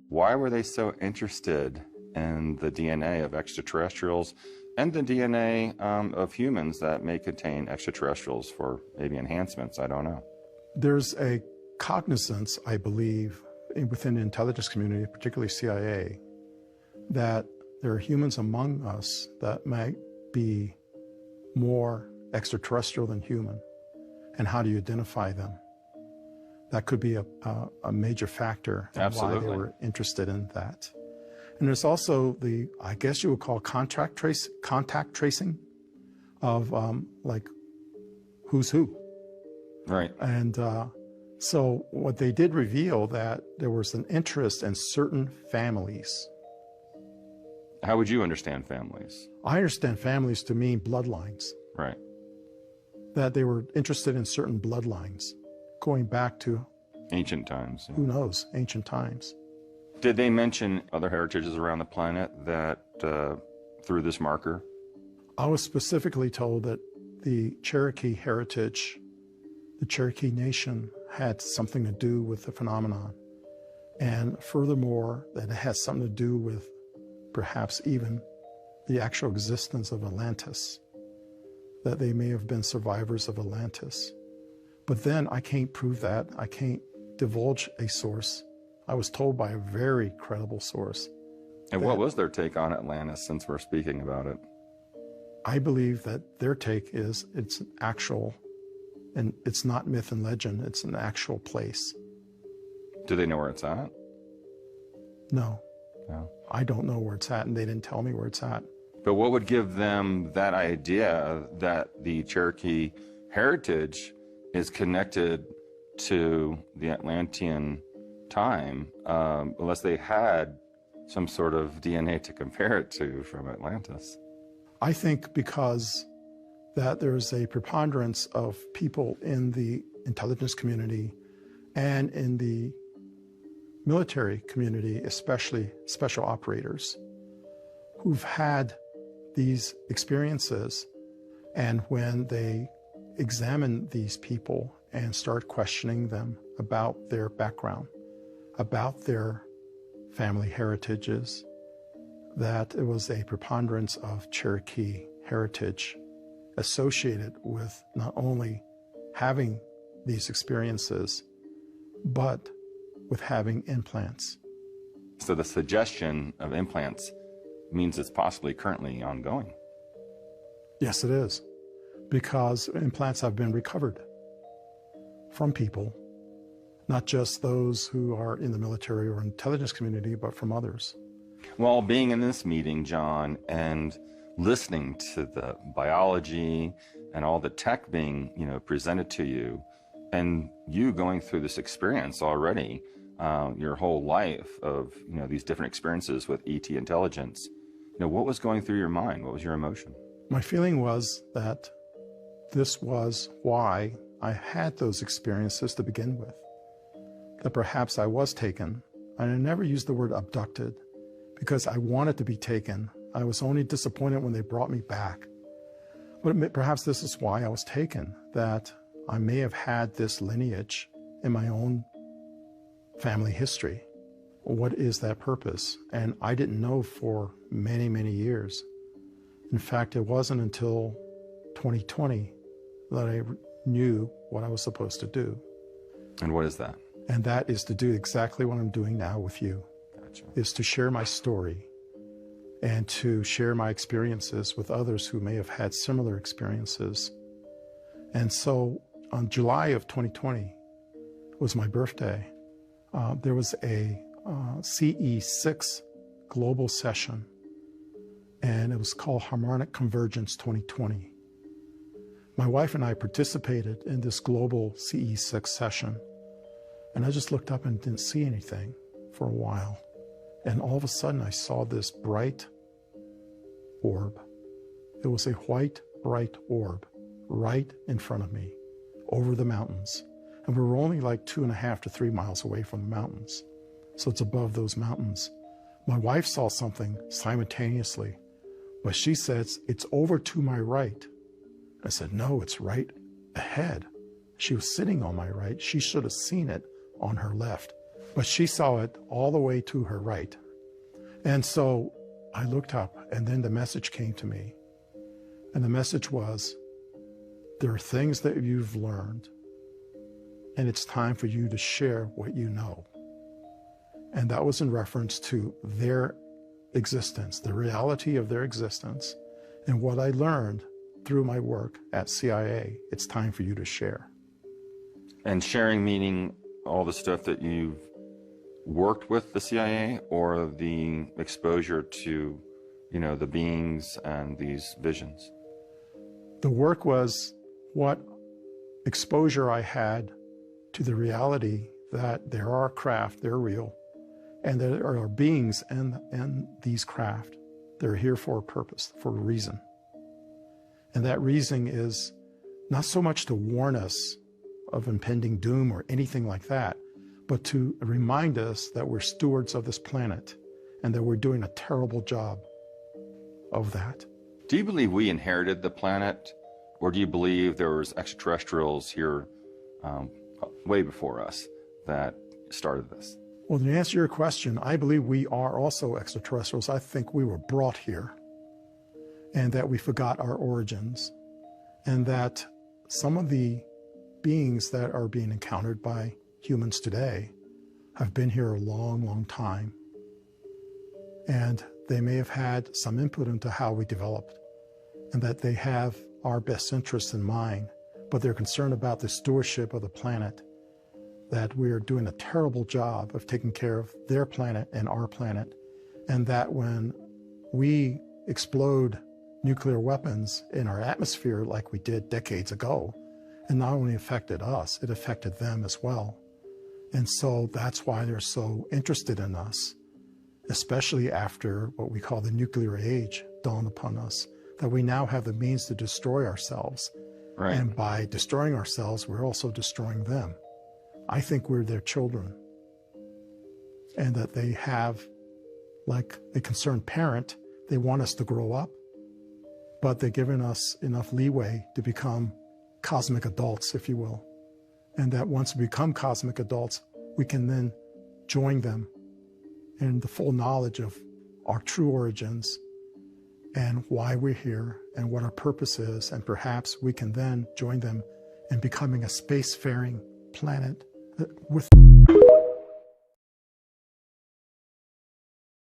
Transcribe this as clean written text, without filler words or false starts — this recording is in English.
Why were they so interested in the DNA of extraterrestrials and the DNA of humans that may contain extraterrestrials for maybe enhancements? I don't know. There's a cognizance, I believe, within the intelligence community, particularly CIA, that there are humans among us that might be more extraterrestrial than human. And how do you identify them? That could be a major factor in why they were interested in that. And there's also the, I guess you would call contact tracing of like who's who. Right. And so what they did reveal that there was an interest in certain families. How would you understand families? I understand families to mean bloodlines. Right. That they were interested in certain bloodlines, going back to ancient times. Yeah. Who knows, ancient times. Did they mention other heritages around the planet that through this marker? I was specifically told that the Cherokee heritage, the Cherokee Nation, had something to do with the phenomenon. And furthermore, that it has something to do with perhaps even the actual existence of Atlantis, that they may have been survivors of Atlantis. But then I can't prove that. I can't divulge a source. I was told by a very credible source. And what was their take on Atlantis, since we're speaking about it? I believe that their take is it's an actual, and it's not myth and legend, it's an actual place. Do they know where it's at? No. No. I don't know where it's at, and they didn't tell me where it's at. But what would give them that idea that the Cherokee heritage is connected to the Atlantean time, unless they had some sort of DNA to compare it to from Atlantis? I think because that there's a preponderance of people in the intelligence community and in the military community, especially special operators, who've had these experiences, and when they examine these people and start questioning them about their background, about their family heritages, that it was a preponderance of Cherokee heritage associated with not only having these experiences, but with having implants. So the suggestion of implants means it's possibly currently ongoing. Yes, it is, because implants have been recovered from people, not just those who are in the military or intelligence community, but from others. Well, being in this meeting, John, and listening to the biology and all the tech being, presented to you, and you going through this experience already, your whole life of, these different experiences with ET intelligence, what was going through your mind? What was your emotion? My feeling was that this was why I had those experiences to begin with. That perhaps I was taken, and I never used the word abducted because I wanted to be taken. I was only disappointed when they brought me back. But perhaps this is why I was taken, that I may have had this lineage in my own family history. What is that purpose? And I didn't know for many, many years. In fact, it wasn't until 2020 that I knew what I was supposed to do. And what is that? And that is to do exactly what I'm doing now with you. Gotcha. Is to share my story and to share my experiences with others who may have had similar experiences. And so on July of 2020 was my birthday. There was a CE6 global session, and it was called Harmonic Convergence 2020. My wife and I participated in this global CE6 session, and I just looked up and didn't see anything for a while. And all of a sudden I saw this bright orb. It was a white, bright orb right in front of me over the mountains. And we were only like 2.5 to 3 miles away from the mountains. So it's above those mountains. My wife saw something simultaneously, but she says, it's over to my right. I said, no, it's right ahead. She was sitting on my right. She should have seen it on her left. but she saw it all the way to her right. And so I looked up, and then the message came to me. And the message was, there are things that you've learned, and it's time for you to share what you know. And that was in reference to their existence, the reality of their existence, and what I learned through my work at CIA. It's time for you to share. And sharing meaning all the stuff that you've worked with the CIA, or the exposure to, the beings and these visions? The work was what exposure I had to the reality that there are craft, they're real, and there are beings in these craft. They're here for a purpose, for a reason. And that reason is not so much to warn us of impending doom or anything like that, but to remind us that we're stewards of this planet and that we're doing a terrible job of that. Do you believe we inherited the planet, or do you believe there was extraterrestrials here way before us that started this? Well, to answer your question, I believe we are also extraterrestrials. I think we were brought here, and that we forgot our origins, and that some of the beings that are being encountered by humans today have been here a long, long time. And they may have had some input into how we developed, and that they have our best interests in mind, but they're concerned about the stewardship of the planet, that we are doing a terrible job of taking care of their planet and our planet, and that when we explode nuclear weapons in our atmosphere like we did decades ago, it not only affected us, it affected them as well. And so that's why they're so interested in us, especially after what we call the nuclear age dawned upon us, that we now have the means to destroy ourselves. Right. And by destroying ourselves, we're also destroying them. I think we're their children, and that they have, like a concerned parent, they want us to grow up, but they're giving us enough leeway to become cosmic adults, if you will. And that once we become cosmic adults, we can then join them in the full knowledge of our true origins and why we're here and what our purpose is. And perhaps we can then join them in becoming a spacefaring planet with